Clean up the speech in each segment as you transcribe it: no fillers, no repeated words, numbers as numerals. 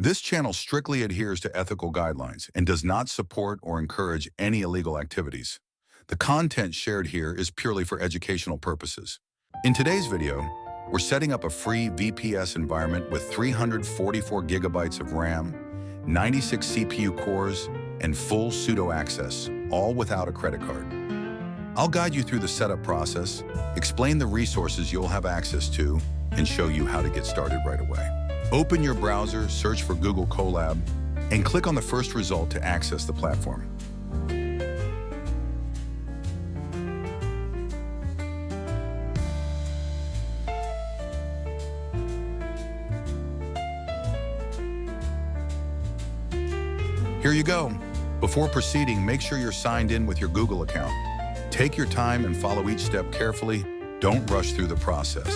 This channel strictly adheres to ethical guidelines and does not support or encourage any illegal activities. The content shared here is purely for educational purposes. In today's video, we're setting up a free VPS environment with 344 gigabytes of RAM, 96 CPU cores, and full Sudo access, all without a credit card. I'll guide you through the setup process, explain the resources you'll have access to, and show you how to get started right away. Open your browser, search for Google Colab, and click on the first result to access the platform. Here you go. Before proceeding, make sure you're signed in with your Google account. Take your time and follow each step carefully. Don't rush through the process.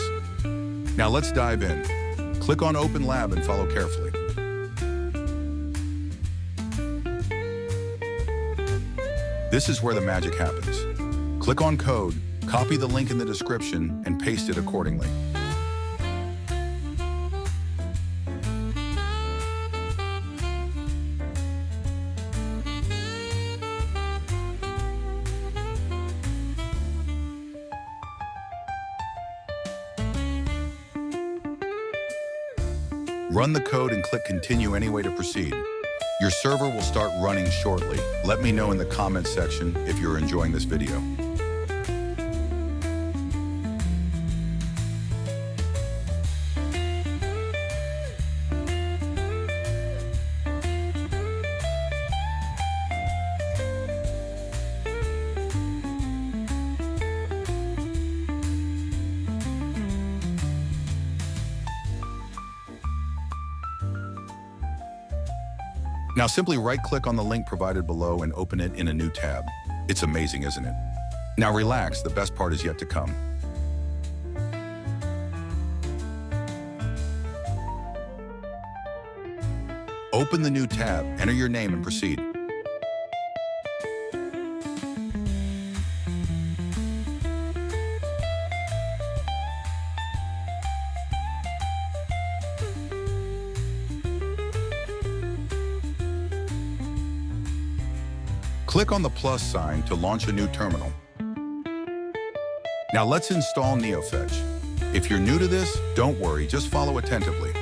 Now let's dive in. Click on Open Lab and follow carefully. This is where the magic happens. Click on Code, copy the link in the description, and paste it accordingly. Run the code and click Continue anyway to proceed. Your server will start running shortly. Let me know in the comments section if you're enjoying this video. Now simply right-click on the link provided below and open it in a new tab. It's amazing, isn't it? Now relax, the best part is yet to come. Open the new tab, enter your name and proceed. Click on the plus sign to launch a new terminal. Now let's install NeoFetch. If you're new to this, don't worry, just follow attentively.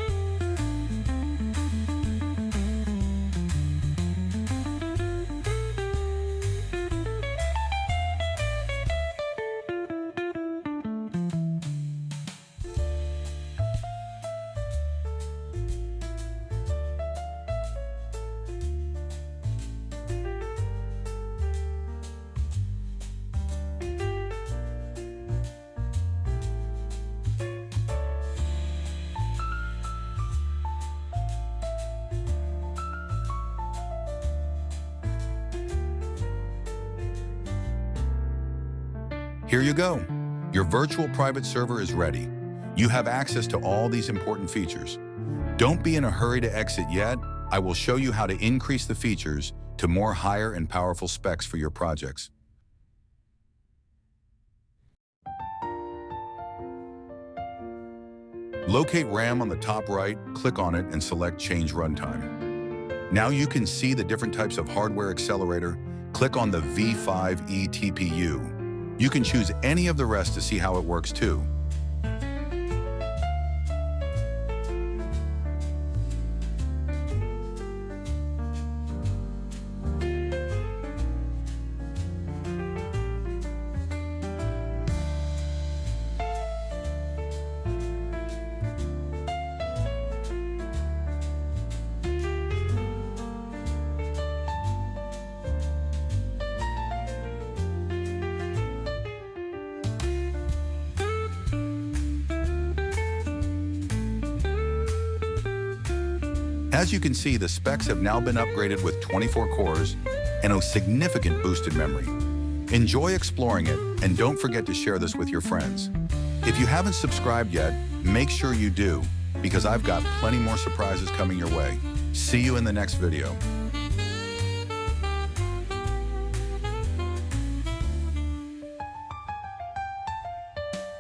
Here you go. Your virtual private server is ready. You have access to all these important features. Don't be in a hurry to exit yet. I will show you how to increase the features to more higher and powerful specs for your projects. Locate RAM on the top right, click on it and select Change Runtime. Now you can see the different types of hardware accelerator. Click on the V5e TPU. You can choose any of the rest to see how it works too. As you can see, the specs have now been upgraded with 24 cores and a significant boost in memory. Enjoy exploring it, and don't forget to share this with your friends. If you haven't subscribed yet, make sure you do, because I've got plenty more surprises coming your way. See you in the next video.